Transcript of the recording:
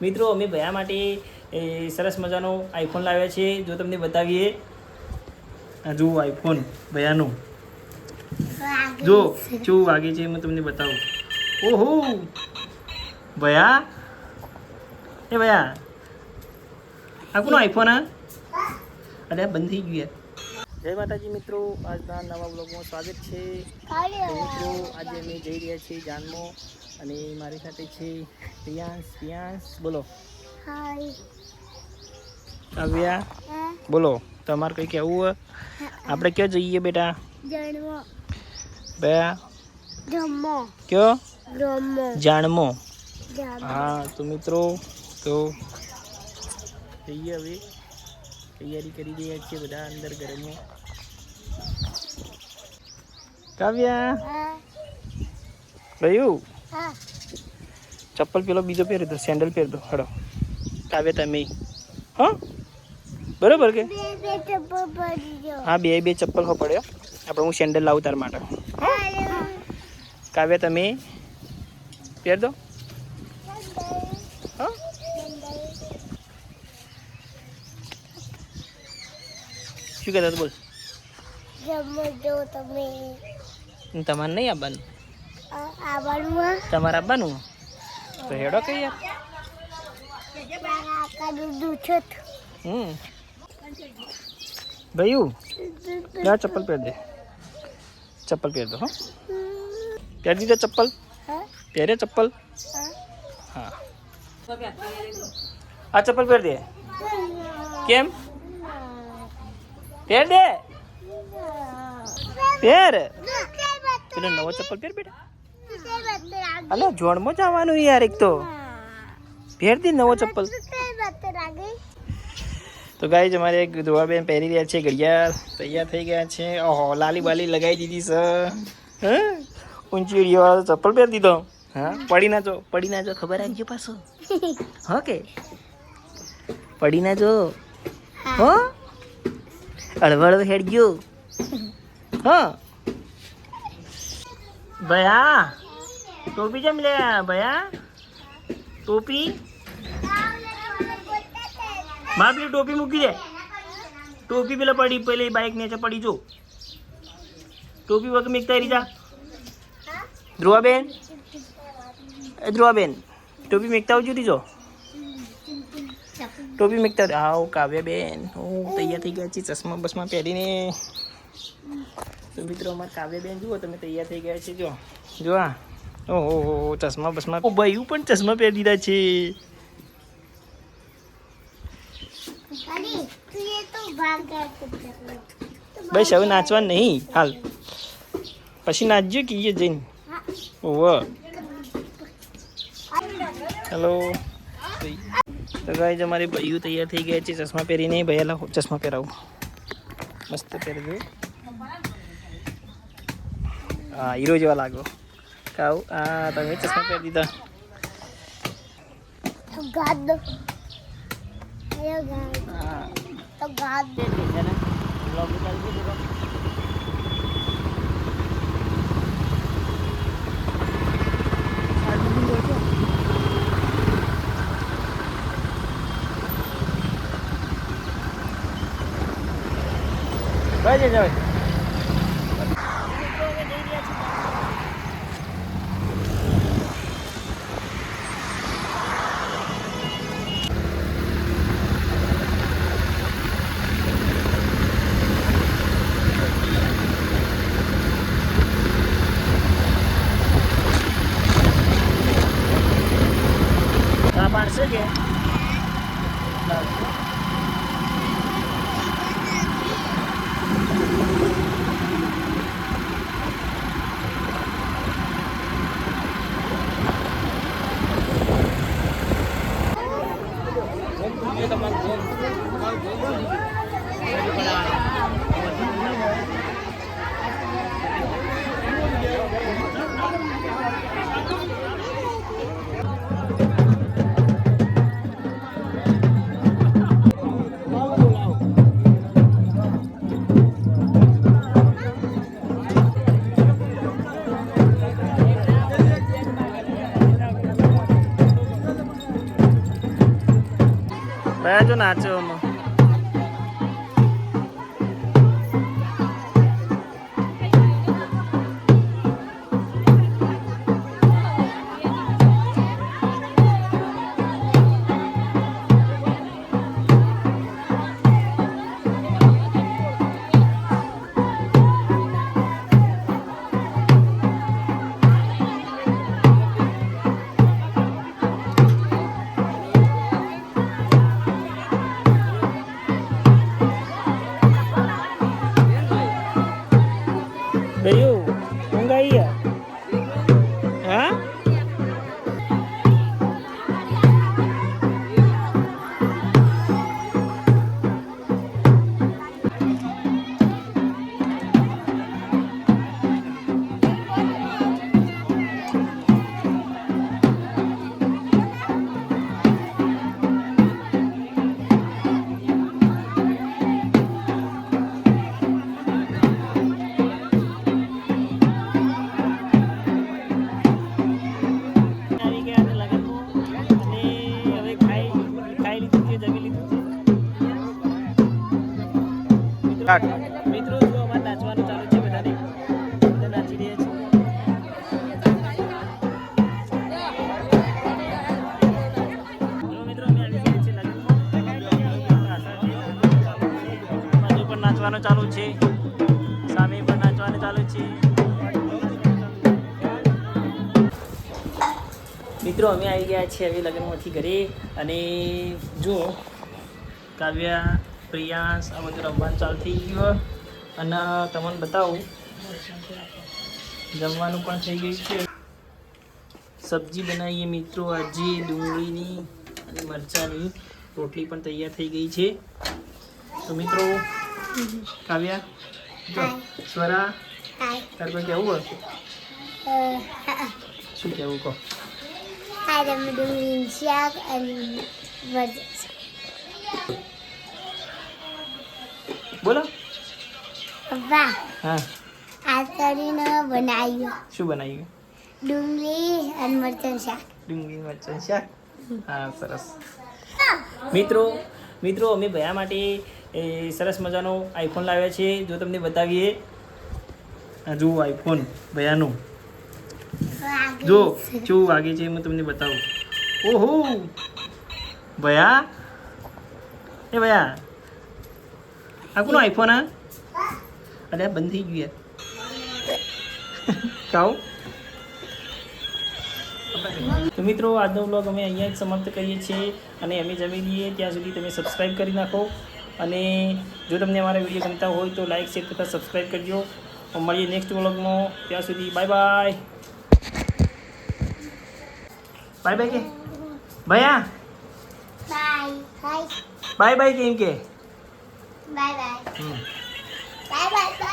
મિત્રો અમે ભયા માટે સરસ મજાનો આઈફોન લાવ્યા છે. જો તમને બતાવીએ, જુઓ આઈફોન ભયાનો, જો કેવું વાગે છે હું તમને બતાવું. ઓહો ભયા, એ ભયા આ કોનો આઈફોન? અરે આ બંધ થઈ ગયું યાર. જય માતાજી મિત્રો, આજના નવા બ્લોગમાં સ્વાગત છે. મિત્રો આજે અમે જઈ રહ્યા છીએ જાનમાં અને મારી સાથે છે પ્રિયાંશ. બોલો હાય. કાવ્યા બોલો, તમારે કંઈ કહેવું હોય? આપણે ક્યાં જઈએ બેટા? જાણમો. હા તો મિત્રો તો જઈએ, હવે તૈયારી કરી રહ્યા છીએ બધા અંદર ઘરમાં. કાવ્યા ગયું ચપ્પલ પેલો બીજો પહેરી દો, સેન્ડલ પહેરી દો. હડો કાવ્યા તમે, હા બરોબર કે? હા બે ચપ્પલ હો પડ્યો આપણે. હું સેન્ડલ લાવું તાર માટે. કાવ્યા તમે પહેર દો. હા શું કહેતા બોલ? તમારે નહીં આવવાનું? તમારે આવવાનું તો હેડો કઈ યાર. ભયું જા ચપ્પલ પહેર દે. ચપ્પલ પહેર દો. હા પહેર દીધા ચપ્પલ? પહેરે ચપ્પલ? હા આ ચપ્પલ પહેર દે. કેમ? પહેર દે. પહેર પેલો નવો ચપ્પલ પહેર બેટા. અલે જોડમાં જવાનું યાર. એક તો પહેર દે નવો ચપ્પલ. તો ગાઈસ અમારે એક ધોવાબેન પહેરી રહ્યા છે ઘડિયાળ. તૈયાર થઈ ગયા છે. ઓહો લાલી બાલી લગાવી દીધી છે. હા ઊંચી વાળો ચપ્પલ પહેરી દીધો. હા પડી ના જો ખબર આવી ગયો પાછો. હા કે પડી ના જો. હો હળવળ હેડ ગયો. હા ભયા ટોપી કેમ લે? ભયા ટોપી માં પેલી ટોપી મૂકી દે. ટોપી પેલા પડી, પેલી બાઇક નીચે પડી. જો ટોપી વગર મેકતા રહી જા. ધ્રુવાબેન ટોપી મેકતા આવજો દીજો. ટોપી મેકતા આવો. કાવ્યાબેન હું તૈયાર થઈ ગયા છીએ ચશ્મા બસમાં પહેરીને. તો મિત્રો અમારે કાવ્યાબેન જુઓ તમે તૈયાર થઈ ગયા છે. જો આ ઓહો ચશ્મા બસમાં. ભાઈ પણ ચશ્મા પહેરી દીધા છે. બસ હવે નાચવા નહીં હાલ, પછી નાચજો કહીએ જઈને. ઓહો હેલો. તો ગાઈસ અમારે ભાઈઓ તૈયાર થઈ ગયા છે ચશ્મા પહેરીને. ભાઈ લાવો ચશ્મા પહેરાવું. મસ્ત પહેરજો. હા હીરો જેવા લાગો. કાવ આ તમે ચશ્મા પહેરી દીધા. ભાઈ જય પાડશે કે જો નાચો આમાં. ગયું ઊંઘ આવી ગયા હા મિત્રો જો અમારે નાચવાનું ચાલુ છે બધાને બધા નાચી રહ્યા છે મિત્રો અમે આવી ગયા છીએ બાજુ પર નાચવાનું ચાલુ છે સામે પર નાચવાનું ચાલુ છે મિત્રો અમે આવી ગયા છીએ હવે લગ્નમાંથી ઘરે અને જો કાવ્યા પ્રિયાંશ આ બધું રમવાનું ચાલુ થઈ ગયું અને તમને બતાવું જમવાનું પણ થઈ ગયું છે સબ્જી બનાવીએ મિત્રો આજે ડુંગળીની અને મરચાંની રોટલી પણ તૈયાર થઈ ગઈ છે તો મિત્રો કાવ્યા જો સ્વરા તાર કોઈ કહેવું હોય શું કહેવું કહો ડુંગળીનું શાક અને બોલો વાહ હા આ કરીને બનાવ્યું શું બનાવ્યું ડુંગળી અને મરચાં શાક ડુંગળી મરચાં શાક હા સરસ મિત્રો અમે ભયા માટે સરસ મજાનો આઈફોન લાવ્યા છે જો તમને બતાવીએ જુઓ આઈફોન ભયાનો જો કેવું વાગે છે હું તમને બતાવું ઓહો ભયા એ ભયા આ કોનો આઈફોન આ અરે આ બંધ થઈ ગયું યાર કાઉ તો મિત્રો આજનો વ્લોગ અમે અહીંયા જ સમાપ્ત કરીએ છીએ અને અમે જમી લઈએ ત્યાં સુધી તમે સબસ્ક્રાઈબ કરી નાખો અને જો તમને અમારા વિડીયો ગમતા હોય તો લાઈક શેર તથા સબસ્ક્રાઈબ કરજો મળીએ નેક્સ્ટ વ્લોગમાં ત્યાં સુધી બાય બાય બાય બાય કે ભયા બાય બાય બાય કેમ કે બાય બાય બાય બાય